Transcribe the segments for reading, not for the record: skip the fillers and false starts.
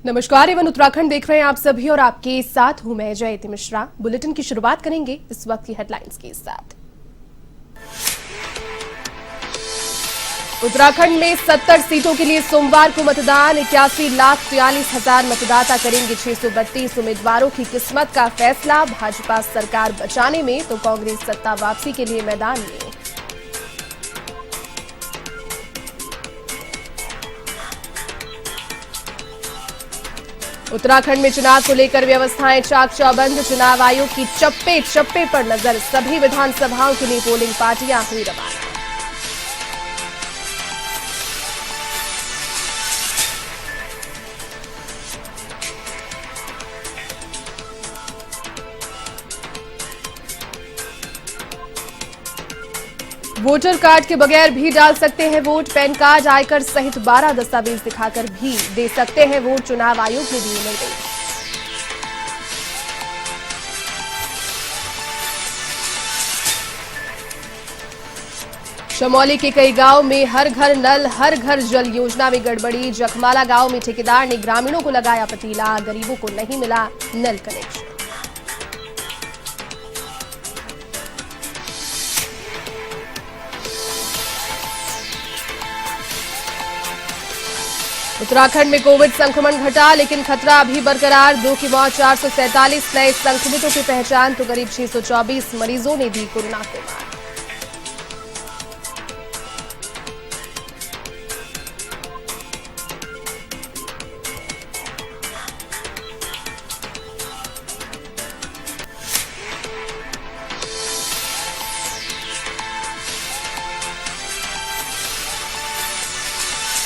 नमस्कार, एवं उत्तराखंड देख रहे हैं आप सभी और आपके साथ हूं मैं जयति मिश्रा। बुलेटिन की शुरुआत करेंगे इस वक्त की हेडलाइंस के साथ। उत्तराखंड में 70 सीटों के लिए सोमवार को मतदान। 81,43,000 मतदाता करेंगे 632 उम्मीदवारों की किस्मत का फैसला। भाजपा सरकार बचाने में तो कांग्रेस सत्ता वापसी के लिए मैदान में। उत्तराखंड में चुनाव को लेकर व्यवस्थाएं चाक चौबंद। चुनाव आयोग की चप्पे चप्पे पर नजर। सभी विधानसभाओं के लिए पोलिंग पार्टियां हुई रवाना। वोटर कार्ड के बगैर भी डाल सकते हैं वोट। पैन कार्ड, आयकर सहित 12 दस्तावेज दिखाकर भी दे सकते हैं वोट। चुनाव आयोग ने दिए निर्देश। चमोली के कई गांव में हर घर नल हर घर जल योजना में गड़बड़ी। जखमाला गांव में ठेकेदार ने ग्रामीणों को लगाया पतीला। गरीबों को नहीं मिला नल कनेक्शन। उत्तराखंड में कोविड संक्रमण घटा, लेकिन खतरा अभी बरकरार। 2 की मौत, 447 नए संक्रमितों की पहचान तो करीब 624 मरीजों ने दी कोरोना को मात।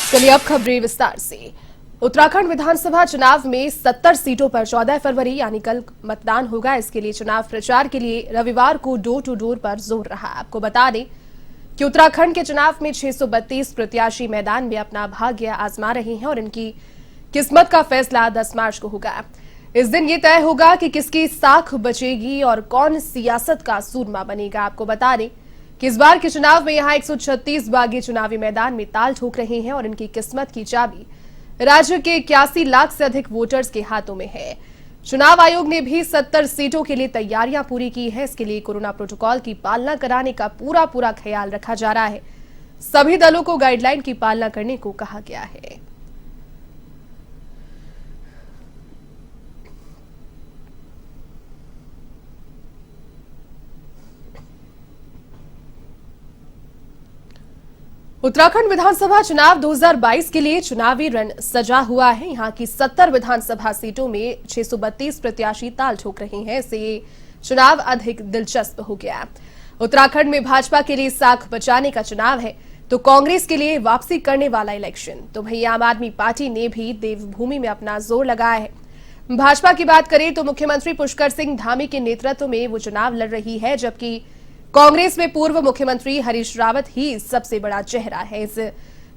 चलिए अब खबरें विस्तार से। उत्तराखंड विधानसभा चुनाव में 70 सीटों पर 14 फरवरी यानी कल मतदान होगा। इसके लिए चुनाव प्रचार के लिए रविवार को डोर टू डोर पर जोर रहा। आपको बता दें कि उत्तराखंड के चुनाव में 632 प्रत्याशी मैदान में अपना भाग्य आजमा रहे हैं और इनकी किस्मत का फैसला 10 मार्च को होगा। इस दिन ये तय होगा कि किसकी साख बचेगी और कौन सियासत का सूरमा बनेगा। आपको बता दें कि इस बार के चुनाव में यहां 136 बागी चुनावी मैदान में ताल ठोक रहे हैं और इनकी किस्मत की चाबी राज्य के 81 लाख से अधिक वोटर्स के हाथों में है। चुनाव आयोग ने भी 70 सीटों के लिए तैयारियां पूरी की है। इसके लिए कोरोना प्रोटोकॉल की पालना कराने का पूरा ख्याल रखा जा रहा है। सभी दलों को गाइडलाइन की पालना करने को कहा गया है। उत्तराखंड विधानसभा चुनाव 2022 के लिए चुनावी रण सजा हुआ है। यहां की 70 विधानसभा सीटों में 632 प्रत्याशी ताल ठोक रहे हैं। इससे ये चुनाव अधिक दिलचस्प हो गया। उत्तराखंड में भाजपा के लिए साख बचाने का चुनाव है तो कांग्रेस के लिए वापसी करने वाला इलेक्शन। तो वहीं आम आदमी पार्टी ने भी देवभूमि में अपना जोर लगाया है। भाजपा की बात करें तो मुख्यमंत्री पुष्कर सिंह धामी के नेतृत्व में वो चुनाव लड़ रही है, जबकि कांग्रेस में पूर्व मुख्यमंत्री हरीश रावत ही सबसे बड़ा चेहरा है। इस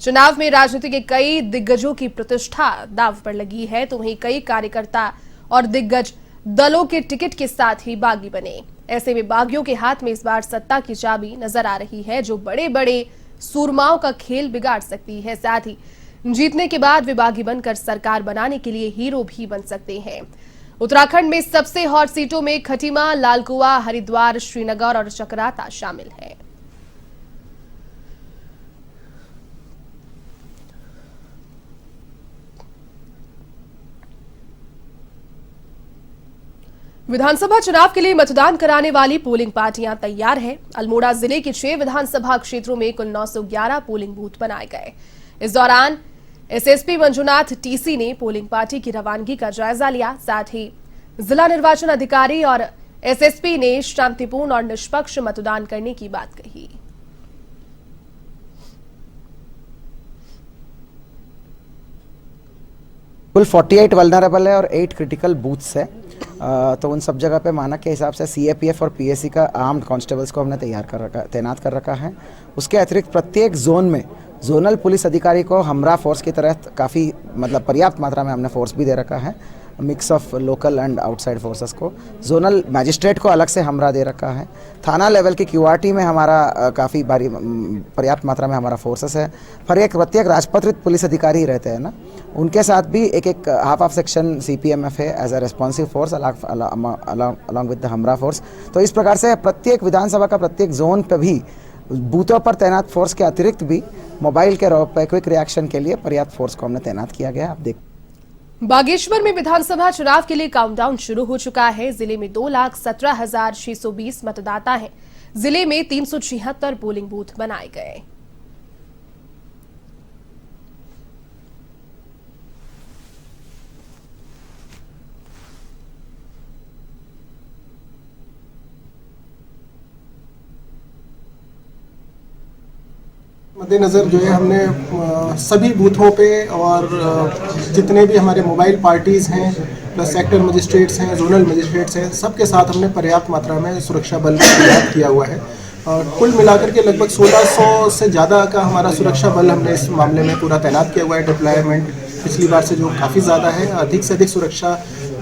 चुनाव में राजनीति के कई दिग्गजों की प्रतिष्ठा दांव पर लगी है, तो वहीं कई कार्यकर्ता और दिग्गज दलों के टिकट के साथ ही बागी बने। ऐसे में बागियों के हाथ में इस बार सत्ता की चाबी नजर आ रही है, जो बड़े बड़े सूरमाओं का खेल बिगाड़ सकती है। साथ ही जीतने के बाद वे बागी बनकर सरकार बनाने के लिए हीरो भी बन सकते हैं। उत्तराखंड में सबसे हॉट सीटों में खटीमा, लालकुआ, हरिद्वार, श्रीनगर और चकराता शामिल है। विधानसभा चुनाव के लिए मतदान कराने वाली पोलिंग पार्टियां तैयार हैं। अल्मोड़ा जिले के 6 विधानसभा क्षेत्रों में कुल 911 पोलिंग बूथ बनाए गए। इस दौरान एसएसपी मंजुनाथ टीसी ने पोलिंग पार्टी की रवानगी का जायजा लिया। साथ ही जिला निर्वाचन अधिकारी और एसएसपी ने शांतिपूर्ण और निष्पक्ष मतदान करने की बात कही। कुल 48 वल्नरेबल है और 8 क्रिटिकल बूथ्स है। तो उन सब जगह पे मानक के हिसाब से सीएपीएफ और पीएससी का आर्म्ड कांस्टेबल्स को हमने तैनात कर रखा है। उसके अतिरिक्त प्रत्येक जोन में जोनल पुलिस अधिकारी को हमरा फोर्स की तरह काफ़ी पर्याप्त मात्रा में हमने फोर्स भी दे रखा है। Mix of local and outside forces को। जोनल मैजिस्ट्रेट को अलग से हमरा दे रखा है। थाना लेवल की क्यूआरटी में हमारा काफ़ी भारी पर्याप्त मात्रा में हमारा फोर्सेस है। पर एक प्रत्येक राजपत्रित पुलिस अधिकारी रहते हैं ना, उनके साथ भी एक हाफ सेक्शन सीपीएमएफ है as a responsive force along with the हमरा फोर्स। तो इस प्रकार से प्रत्येक विधानसभा का प्रत्येक जोन पे भी बूथों पर तैनात फोर्स के अतिरिक्त भी मोबाइल के रॉप पे क्विक रिएक्शन के लिए पर्याप्त फोर्स को हमने तैनात किया गया। आप देख बागेश्वर में विधानसभा चुनाव के लिए काउंटडाउन शुरू हो चुका है। जिले में 2,17,620 मतदाता हैं। जिले में 376 पोलिंग बूथ बनाए गए। मद्देनज़र जो है हमने सभी बूथों पे और जितने भी हमारे मोबाइल पार्टीज़ हैं प्लस सेक्टर मजिस्ट्रेट्स हैं, जोनल मजिस्ट्रेट्स हैं, सबके साथ हमने पर्याप्त मात्रा में सुरक्षा बल तैनात किया हुआ है। कुल मिलाकर के लगभग 1600 से ज़्यादा का हमारा सुरक्षा बल हमने इस मामले में पूरा तैनात किया हुआ है। डिप्लॉयमेंट पिछली बार से जो काफ़ी ज़्यादा है। अधिक से अधिक सुरक्षा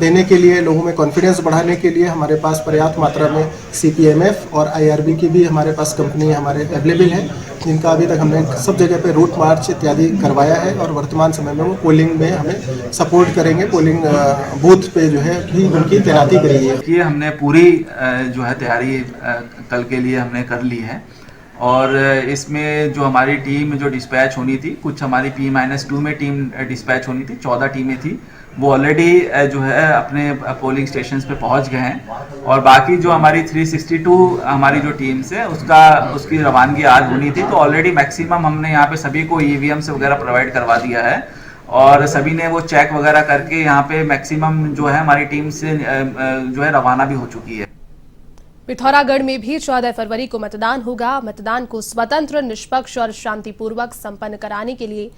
देने के लिए, लोगों में कॉन्फिडेंस बढ़ाने के लिए हमारे पास पर्याप्त मात्रा में सीपीएमएफ और आईआरबी की भी हमारे पास कंपनी हमारे अवेलेबल है, जिनका अभी तक हमने सब जगह पे रूट मार्च इत्यादि करवाया है और वर्तमान समय में वो पोलिंग में हमें सपोर्ट करेंगे। पोलिंग बूथ पे जो है भी उनकी तैनाती करी है। ये हमने पूरी जो है तैयारी कल के लिए हमने कर ली है और इसमें जो हमारी टीम जो डिस्पैच होनी थी, कुछ हमारी P-2 में टीम डिस्पैच होनी थी, 14 टीमें थी, वो ऑलरेडी जो है अपने पोलिंग स्टेशंस पे पहुंच गए हैं और बाकी जो हमारी 362 हमारी जो टीम्स है उसकी रवानगी आज होनी थी। तो ऑलरेडी मैक्सिमम हमने यहाँ पे सभी को EVMs वगैरह प्रोवाइड करवा दिया है और सभी ने वो चेक वगैरह करके यहाँ पे मैक्सिमम जो है हमारी टीम से जो है रवाना भी हो चुकी है। पिथौरागढ़ में भी 14 फरवरी को मतदान होगा। मतदान को स्वतंत्र, निष्पक्ष और शांतिपूर्वक संपन्न कराने के लिए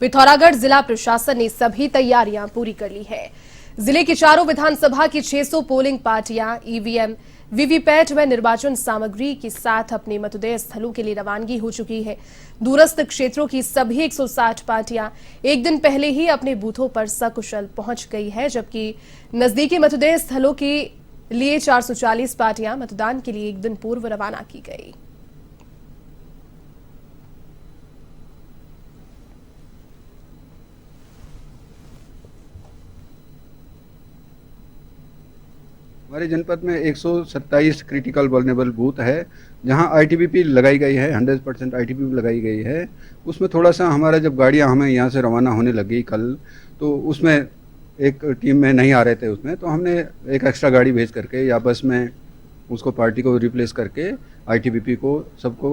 पिथौरागढ़ जिला प्रशासन ने सभी तैयारियां पूरी कर ली है। जिले की चारों विधानसभा की 600 पोलिंग पार्टियां ईवीएम, वीवीपैट व निर्वाचन सामग्री के साथ अपने मतदेय स्थलों के लिए रवानगी हो चुकी है। दूरस्थ क्षेत्रों की सभी 160 पार्टियां एक दिन पहले ही अपने बूथों पर सकुशल पहुंच गई है, जबकि नजदीकी मतदेय स्थलों के लिए 440 पार्टियां मतदान के लिए एक दिन पूर्व रवाना की गई। हमारे जनपद में 127 क्रिटिकल वल्नरेबल बूथ है, जहां आईटीबीपी लगाई गई है, 100% आईटीबीपी लगाई गई है। उसमें थोड़ा सा हमारा जब गाड़ियां हमें यहाँ से रवाना होने लगी कल, तो उसमें एक टीम में नहीं आ रहे थे उसमें, तो हमने एक एक्स्ट्रा गाड़ी भेज करके या बस में उसको पार्टी को रिप्लेस करके आईटीबीपी को सबको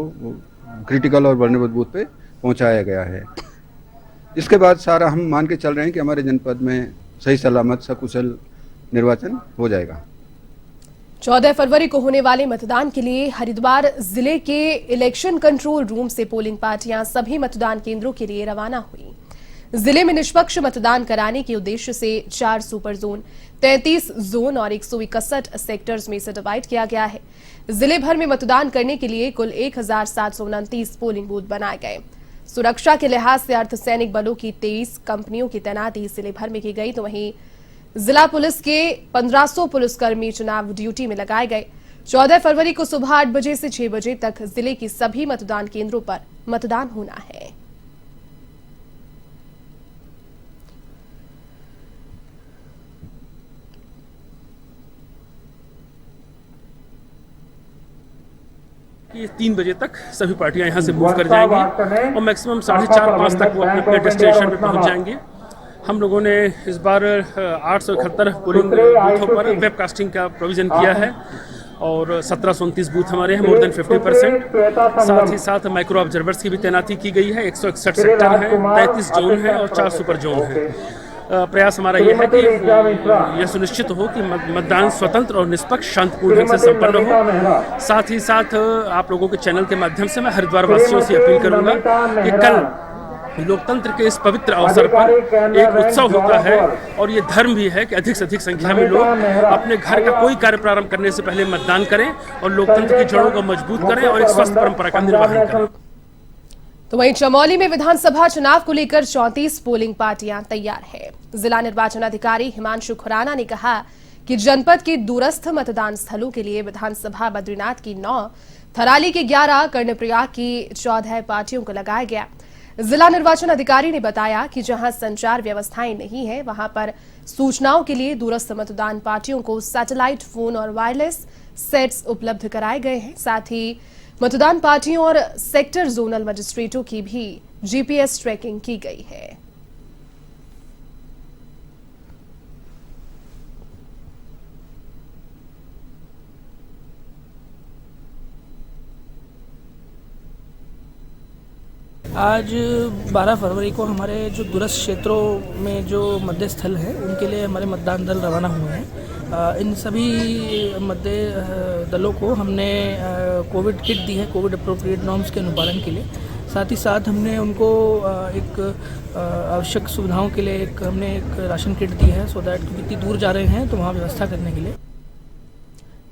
क्रिटिकल और वल्नरेबल बूथ पे पहुंचाया गया है। इसके बाद सारा हम मान के चल रहे हैं कि हमारे जनपद में सही सलामत सकुशल निर्वाचन हो जाएगा। 14 फरवरी को होने वाले मतदान के लिए हरिद्वार जिले के इलेक्शन कंट्रोल रूम से पोलिंग पार्टियां सभी मतदान केंद्रों के लिए रवाना हुई। जिले में निष्पक्ष मतदान कराने के उद्देश्य से 4 सुपर जोन, 33 जोन और 161 सेक्टर्स में से डिवाइड किया गया है। जिले भर में मतदान करने के लिए कुल 1729 पोलिंग बूथ बनाए गए। सुरक्षा के लिहाज से अर्धसैनिक बलों की 23 कंपनियों की तैनाती जिले भर में की गई, तो वहीं जिला पुलिस के 1500 पुलिसकर्मी चुनाव ड्यूटी में लगाए गए। 14 फरवरी को सुबह 8 बजे से 6 बजे तक जिले की सभी मतदान केंद्रों पर मतदान होना है। कि 3 बजे तक सभी पार्टियां यहां से मूव कर जाएंगी और मैक्सिमम 4:30-5 तक वो अपने डेस्टिनेशन पे पहुंच जाएंगे। हम लोगों ने इस बार 871 पोलिंग बूथों पर वेबकास्टिंग का प्रोविजन किया है और 1729 बूथ हमारे हैं, मोर देन 50%। साथ ही साथ माइक्रो ऑब्जर्वर्स की भी तैनाती की गई है। 161 सेक्टर हैं, 33 जोन हैं और 4 सुपर जोन हैं। प्रयास हमारा यह है कि यह सुनिश्चित हो कि मतदान स्वतंत्र और निष्पक्ष शांतिपूर्ण ढंग से संपन्न हो। साथ ही साथ आप लोगों के चैनल के माध्यम से मैं हरिद्वार वासियों से अपील करूंगा कि कल लोकतंत्र के इस पवित्र अवसर पर एक उत्सव होता है और ये धर्म भी है कि अधिक से अधिक संख्या में लोग अपने घर का कोई कार्य प्रारंभ करने से पहले मतदान करें और लोकतंत्र की जड़ों को मजबूत करें और एक स्वस्थ परंपरा का निर्वहन करें। तो वहीं चमोली में विधानसभा चुनाव को लेकर 34 पोलिंग पार्टियां तैयार है। जिला निर्वाचन अधिकारी हिमांशु खुराना ने कहा कि जनपद के दूरस्थ मतदान स्थलों के लिए विधानसभा बद्रीनाथ की 9, थराली के 11, कर्णप्रयाग की 14 पार्टियों को लगाया गया। जिला निर्वाचन अधिकारी ने बताया कि जहां संचार व्यवस्थाएं नहीं है, वहां पर सूचनाओं के लिए दूरस्थ मतदान पार्टियों को सैटेलाइट फोन और वायरलेस सेट्स उपलब्ध कराए गए हैं। साथ ही मतदान पार्टियों और सेक्टर जोनल मजिस्ट्रेटों की भी जीपीएस ट्रैकिंग की गई है। आज 12 फरवरी को हमारे जो दूरस्थ क्षेत्रों में जो मतदेय स्थल हैं उनके लिए हमारे मतदान दल रवाना हुए हैं। इन सभी मतदेय दलों को हमने कोविड किट दी है, कोविड अप्रोप्रिएट नॉर्म्स के अनुपालन के लिए। साथ ही साथ हमने उनको एक आवश्यक सुविधाओं के लिए हमने एक राशन किट दी है, सो दैट क्योंकि इतनी दूर जा रहे हैं तो वहाँ व्यवस्था करने के लिए।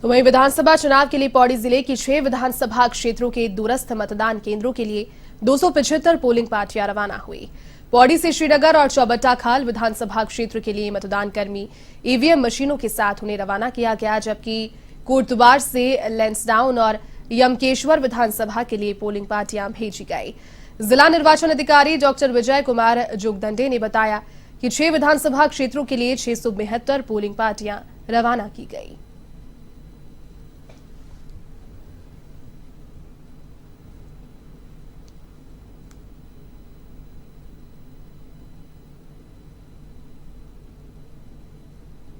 तो वहीं विधानसभा चुनाव के लिए पौड़ी जिले की 6 विधानसभा क्षेत्रों के दूरस्थ मतदान केंद्रों के लिए 275 पोलिंग पार्टियां रवाना हुई। पौड़ी से श्रीनगर और चौबट्टा खाल विधानसभा क्षेत्र के लिए मतदान कर्मी ईवीएम मशीनों के साथ उन्हें रवाना किया गया, जबकि कोटद्वार से लैंसडाउन और यमकेश्वर विधानसभा के लिए पोलिंग पार्टियां भेजी गई। जिला निर्वाचन अधिकारी डॉक्टर विजय कुमार जोगदंडे ने बताया कि 6 विधानसभा क्षेत्रों के लिए 672 पोलिंग पार्टियां रवाना की गई।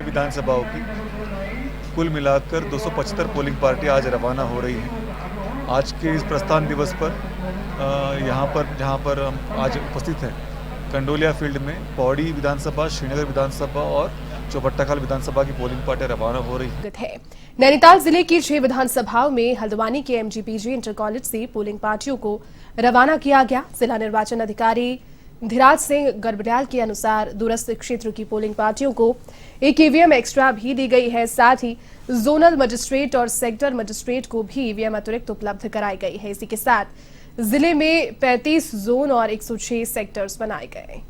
विधानसभाओं की कुल मिलाकर 275 पोलिंग पार्टी आज रवाना हो रही हैं। आज के इस प्रस्थान दिवस पर जहाँ पर हम आज उपस्थित हैं, कंडोलिया फील्ड में पौड़ी विधानसभा, श्रीनगर विधानसभा और चौबट्टाखाल विधानसभा की पोलिंग पार्टी रवाना हो रही है। नैनीताल जिले की 6 विधानसभाओं में हल्द्वानी के एमजीपीजी इंटर कॉलेज से पोलिंग पार्टियों को रवाना किया गया। जिला निर्वाचन अधिकारी धीराज सिंह गर्बड्याल के अनुसार दूरस्थ क्षेत्र की पोलिंग पार्टियों को एक ईवीएम एक्स्ट्रा भी दी गई है। साथ ही जोनल मजिस्ट्रेट और सेक्टर मजिस्ट्रेट को भी ईवीएम अतिरिक्त उपलब्ध कराई गई है। इसी के साथ जिले में 35 जोन और 106 सेक्टर्स बनाए गए।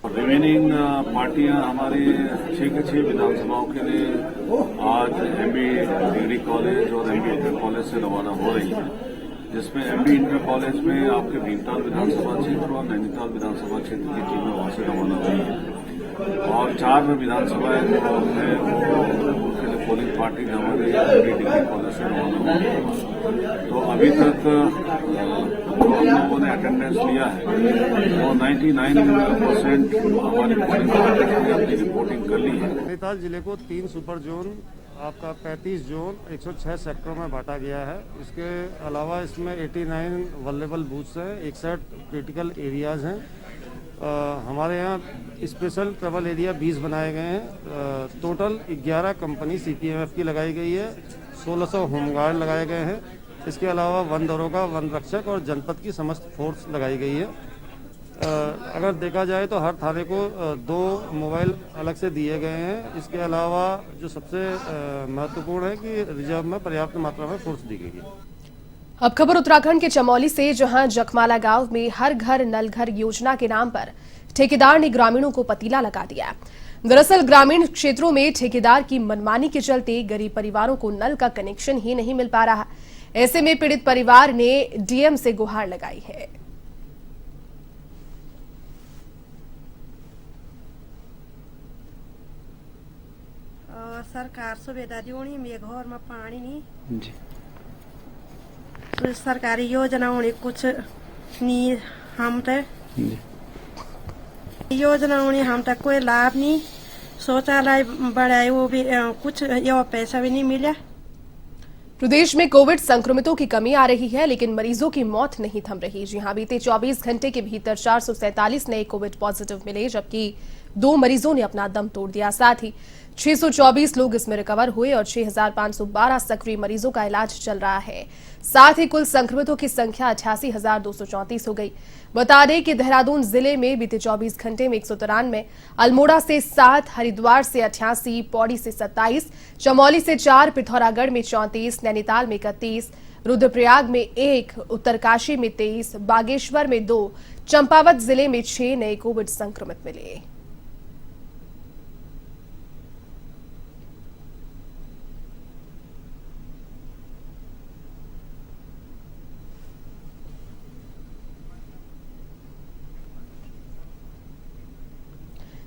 रिमेनिंग पार्टियां हमारे 6 के 6 विधानसभाओं के लिए आज एमबी डिग्री कॉलेज और एमबी इंटर कॉलेज से रवाना हो रही हैं, जिसमें एमबी इंटर कॉलेज में आपके भीमताल विधानसभा क्षेत्र और नैनीताल विधानसभा क्षेत्र की टीमें वहां से रवाना हुई हैं और 4 विधानसभाएं हैं उनके लिए पोलिंग पार्टी हमारे एमबी डिग्री कॉलेज से रवाना हुई। तो अभी तक हम लोगों ने अटेंडेंस लिया है और 99% हमारी पोलिंग पार्टी ने अपनी रिपोर्टिंग कर ली है। नैनीताल जिले को 3 सुपर जोन, आपका 35 जोन, 106 सेक्टरों में बांटा गया है। इसके अलावा इसमें 89 वल्नेरेबल बूथ्स हैं, 61 क्रिटिकल एरियाज हैं। हमारे यहाँ स्पेशल ट्रैवल एरिया 20 बनाए गए हैं। टोटल 11 कंपनी सीपीएमएफ की लगाई गई है, 1600 होमगार्ड लगाए गए हैं। इसके अलावा वन दरोगा, वन रक्षक और जनपद की समस्त फोर्स लगाई गई है। अगर देखा जाए तो हर थाने को 2 मोबाइल अलग से दिए गए हैं। इसके अलावा जो सबसे महत्वपूर्ण है कि रिजर्व में पर्याप्त मात्रा में फोर्स दी गई है। अब खबर उत्तराखंड के चमोली से, जहां जखमाला गांव में हर घर नल घर योजना के नाम पर ठेकेदार ने ग्रामीणों को पतीला लगा दिया। दरअसल ग्रामीण क्षेत्रों में ठेकेदार की मनमानी के चलते गरीब परिवारों को नल का कनेक्शन ही नहीं मिल पा रहा। ऐसे में पीड़ित परिवार ने डीएम से गुहार लगाई है। सरकार सुविधा दियोनी मेरे घर में पानी नहीं जी। तो सरकारी योजना होनी कुछ नहीं, हम तक योजना होनी हम तक कोई लाभ नहीं। शौचालय बढ़ाए वो भी कुछ ये पैसा भी नहीं मिला। प्रदेश में कोविड संक्रमितों की कमी आ रही है, लेकिन मरीजों की मौत नहीं थम रही। जी हां, बीते 24 घंटे के भीतर 447 नए कोविड पॉजिटिव मिले, जबकि 2 मरीजों ने अपना दम तोड़ दिया। साथ ही 624 लोग इसमें रिकवर हुए और 6,512 सक्रिय मरीजों का इलाज चल रहा है। साथ ही कुल संक्रमितों की संख्या 88,234 हो गई। बता दें कि देहरादून जिले में बीते 24 घंटे में 193, अल्मोड़ा से 7, हरिद्वार से 88, पौड़ी से 27, चमौली से 4, पिथौरागढ़ में 34, नैनीताल में 31, रुद्रप्रयाग में 1, उत्तरकाशी में 23, बागेश्वर में 2, चंपावत जिले में 6 नए कोविड संक्रमित मिले।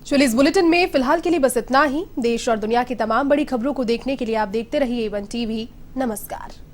चलिए इस बुलेटिन में फिलहाल के लिए बस इतना ही। देश और दुनिया की तमाम बड़ी खबरों को देखने के लिए आप देखते रहिए A1 TV। नमस्कार।